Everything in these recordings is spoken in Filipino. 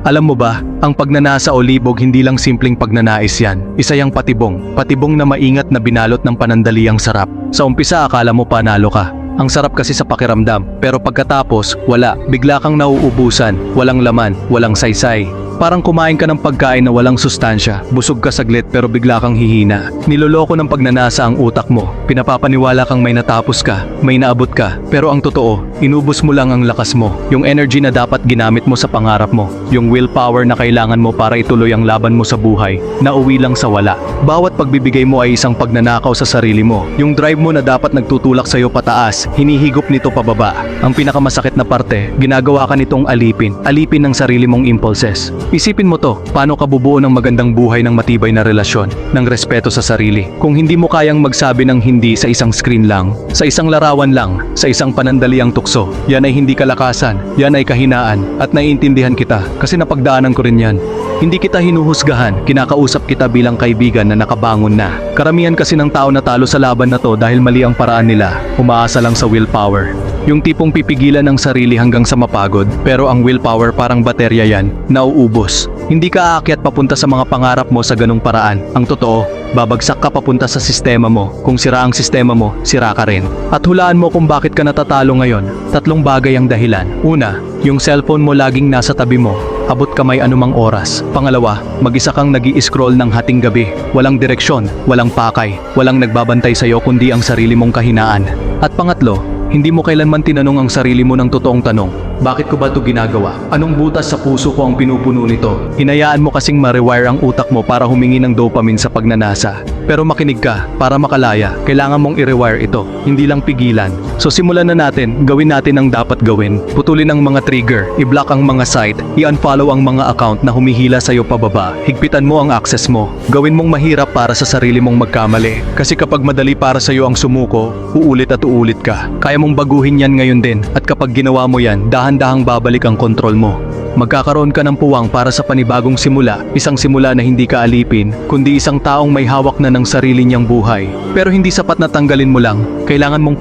Alam mo ba, ang pagnanasa o libog hindi lang simpleng pagnanais yan. Isa yang patibong. Patibong na maingat na binalot ng panandaliang sarap. Sa umpisa akala mo panalo ka. Ang sarap kasi sa pakiramdam, pero pagkatapos, wala. Bigla kang nauubusan, walang laman, walang saysay. Parang kumain ka ng pagkain na walang sustansya, busog ka saglit pero bigla kang hihina. Niloloko ng pagnanasa ang utak mo, pinapapaniwala kang may natapos ka, may naabot ka, pero ang totoo, inubos mo lang ang lakas mo, yung energy na dapat ginamit mo sa pangarap mo, yung willpower na kailangan mo para ituloy ang laban mo sa buhay, nauwi lang sa wala. Bawat pagbibigay mo ay isang pagnanakaw sa sarili mo, yung drive mo na dapat nagtutulak sa'yo pataas, hinihigop nito pababa. Ang pinakamasakit na parte, ginagawa ka nitong alipin ng sarili mong impulses. Isipin mo to, paano ka bubuo ng magandang buhay ng matibay na relasyon, ng respeto sa sarili. Kung hindi mo kayang magsabi ng hindi sa isang screen lang, sa isang larawan lang, sa isang panandaliang tukso, yan ay hindi kalakasan, yan ay kahinaan, at naiintindihan kita, kasi napagdaanan ko rin yan. Hindi kita hinuhusgahan, kinakausap kita bilang kaibigan na nakabangon na. Karamihan kasi ng tao natalo sa laban na to dahil mali ang paraan nila, umaasa lang sa willpower. Yung tipong pipigilan ng sarili hanggang sa mapagod, pero ang willpower parang baterya yan, nauubos. Hindi ka aakyat papunta sa mga pangarap mo sa ganung paraan. Ang totoo, babagsak ka papunta sa sistema mo. Kung sira ang sistema mo, sira ka rin. At hulaan mo kung bakit ka natatalo ngayon. 3 bagay ang dahilan. Una, yung cellphone mo laging nasa tabi mo. Abot kamay anumang oras. Pangalawa, mag-isa kang nag-i-scroll ng hating gabi. Walang direksyon, walang pakay, walang nagbabantay sa'yo kundi ang sarili mong kahinaan. At pangatlo, hindi mo kailanman tinanong ang sarili mo ng totoong tanong. Bakit ko ba ito ginagawa? Anong butas sa puso ko ang pinupuno nito? Hinayaan mo kasing ma-rewire ang utak mo para humingi ng dopamine sa pagnanasa. Pero makinig ka, para makalaya, kailangan mong i-rewire ito, hindi lang pigilan. So simulan na natin, gawin natin ang dapat gawin. Putulin ang mga trigger, i-block ang mga site, i-unfollow ang mga account na humihila sa'yo pababa. Higpitan mo ang access mo. Gawin mong mahirap para sa sarili mong magkamali. Kasi kapag madali para sa'yo ang sumuko, uulit at uulit ka. Kaya mong baguhin yan ngayon din, at kapag ginawa mo yan, dahan-dahang babalik ang kontrol mo. Magkakaroon ka ng puwang para sa panibagong simula, isang simula na hindi ka alipin, kundi isang taong may hawak na ng sarili niyang buhay. Pero hindi sapat na tanggalin mo lang, kailangan mong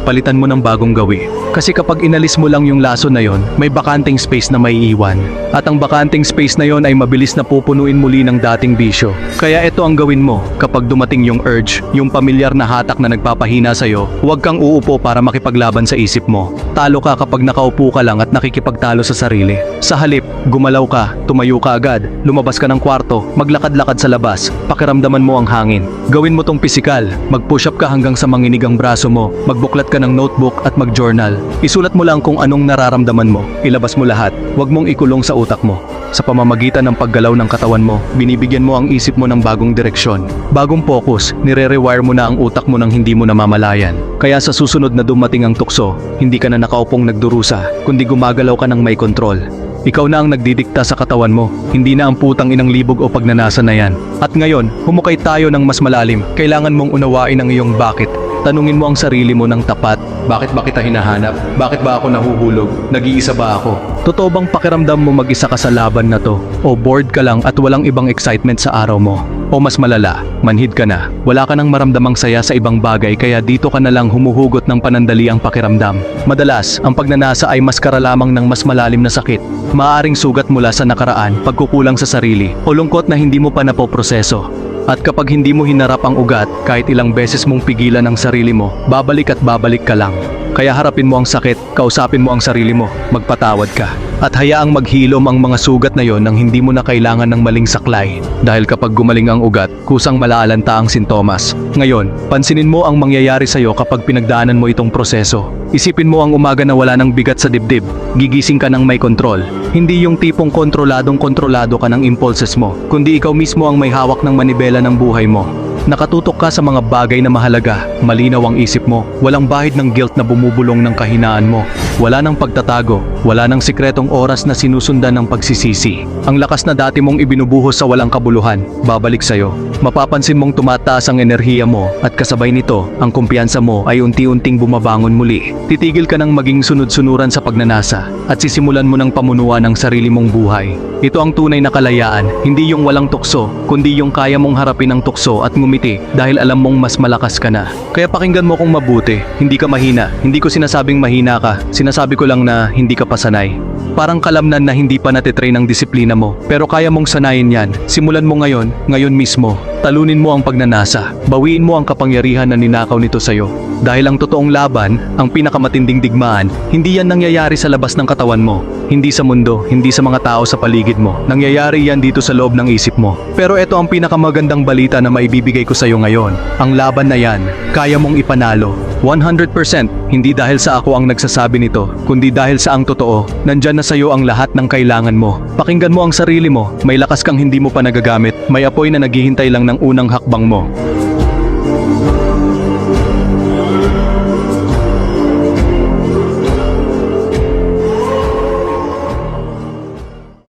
palitan mo ng bagong gawi. Kasi kapag inalis mo lang yung laso na yon, may bakanting space na maiiwan. At ang bakanting space na yon ay mabilis na pupunuin muli ng dating bisyo. Kaya ito ang gawin mo, kapag dumating yung urge, yung pamilyar na hatak na nagpapahina sa'yo, huwag kang uupo para makipaglaban sa isip mo. Talo ka kapag nakaupo ka lang at nakikipagtalo sa sarili. Sa halip, gumalaw ka, tumayo ka agad, lumabas ka ng kwarto, maglakad-lakad sa labas, pakiramdaman mo ang hangin. Gawin mo tong pisikal, mag-push up ka hanggang sa manginig ang braso mo, magbuklat ka ng notebook at mag-journal. Isulat mo lang kung anong nararamdaman mo, ilabas mo lahat, huwag mong ikulong sa utak mo. Sa pamamagitan ng paggalaw ng katawan mo, binibigyan mo ang isip mo ng bagong direksyon. Bagong focus, nire-rewire mo na ang utak mo nang hindi mo namamalayan. Kaya sa susunod na dumating ang tukso, hindi ka na nakaupong nagdurusa, kundi gumagalaw ka ng may kontrol. Ikaw na ang nagdidikta sa katawan mo, hindi na ang putang inang libog o pagnanasa na yan. At ngayon, humukay tayo ng mas malalim. Kailangan mong unawain ang iyong bakit. Tanungin mo ang sarili mo ng tapat. Bakit ba kita hinahanap? Bakit ba ako nahuhulog? Nag-iisa ba ako? Totoo bang pakiramdam mo mag-isa ka sa laban na to? O bored ka lang at walang ibang excitement sa araw mo? O mas malala, manhid ka na. Wala ka nang maramdamang saya sa ibang bagay kaya dito ka na lang humuhugot ng panandaliang pakiramdam. Madalas, ang pagnanasa ay maskara lamang ng mas malalim na sakit. Maaaring sugat mula sa nakaraan, pagkukulang sa sarili, o lungkot na hindi mo pa napoproseso. At kapag hindi mo hinarap ang ugat, kahit ilang beses mong pigilan ang sarili mo, babalik at babalik ka lang. Kaya harapin mo ang sakit, kausapin mo ang sarili mo, magpatawad ka. At hayaang maghilom ang mga sugat na yon nang hindi mo na kailangan ng maling saklay. Dahil kapag gumaling ang ugat, kusang malaalanta ang sintomas. Ngayon, pansinin mo ang mangyayari sa'yo kapag pinagdaanan mo itong proseso. Isipin mo ang umaga na wala ng bigat sa dibdib. Gigising ka ng may kontrol. Hindi yung tipong kontrolado ka ng impulses mo, kundi ikaw mismo ang may hawak ng manibela ng buhay mo. Nakatutok ka sa mga bagay na mahalaga, malinaw ang isip mo, walang bahid ng guilt na bumubulong ng kahinaan mo. Wala nang pagtatago, wala nang sikretong oras na sinusundan ng pagsisisi. Ang lakas na dati mong ibinubuhos sa walang kabuluhan, babalik sa'yo. Mapapansin mong tumataas ang enerhiya mo at kasabay nito, ang kumpiyansa mo ay unti-unting bumabangon muli. Titigil ka ng maging sunod-sunuran sa pagnanasa at sisimulan mo ng pamunuan ng sarili mong buhay. Ito ang tunay na kalayaan, hindi yung walang tukso, kundi yung kaya mong harapin ang tukso at ngumiti dahil alam mong mas malakas ka na. Kaya pakinggan mo kong mabuti, hindi ka mahina, hindi ko sinasabing mahina ka, sinasabi ko lang na hindi ka pa sanay. Parang kalamnan na hindi pa natitrain ang disiplina mo. Pero kaya mong sanayin yan. Simulan mo ngayon mismo. Talunin mo ang pagnanasa. Bawiin mo ang kapangyarihan na ninakaw nito sa'yo. Dahil ang totoong laban, ang pinakamatinding digmaan, hindi yan nangyayari sa labas ng katawan mo. Hindi sa mundo, hindi sa mga tao sa paligid mo. Nangyayari yan dito sa loob ng isip mo. Pero ito ang pinakamagandang balita na maibibigay ko sa'yo ngayon. Ang laban na yan, kaya mong ipanalo. 100%, hindi dahil sa ako ang nagsasabi nito, kundi dahil sa ang totoo. Nandyan na sa'yo ang lahat ng kailangan mo. Pakinggan mo ang sarili mo, may lakas kang hindi mo pa nagagamit, may apoy na naghihintay lang ng unang hakbang mo.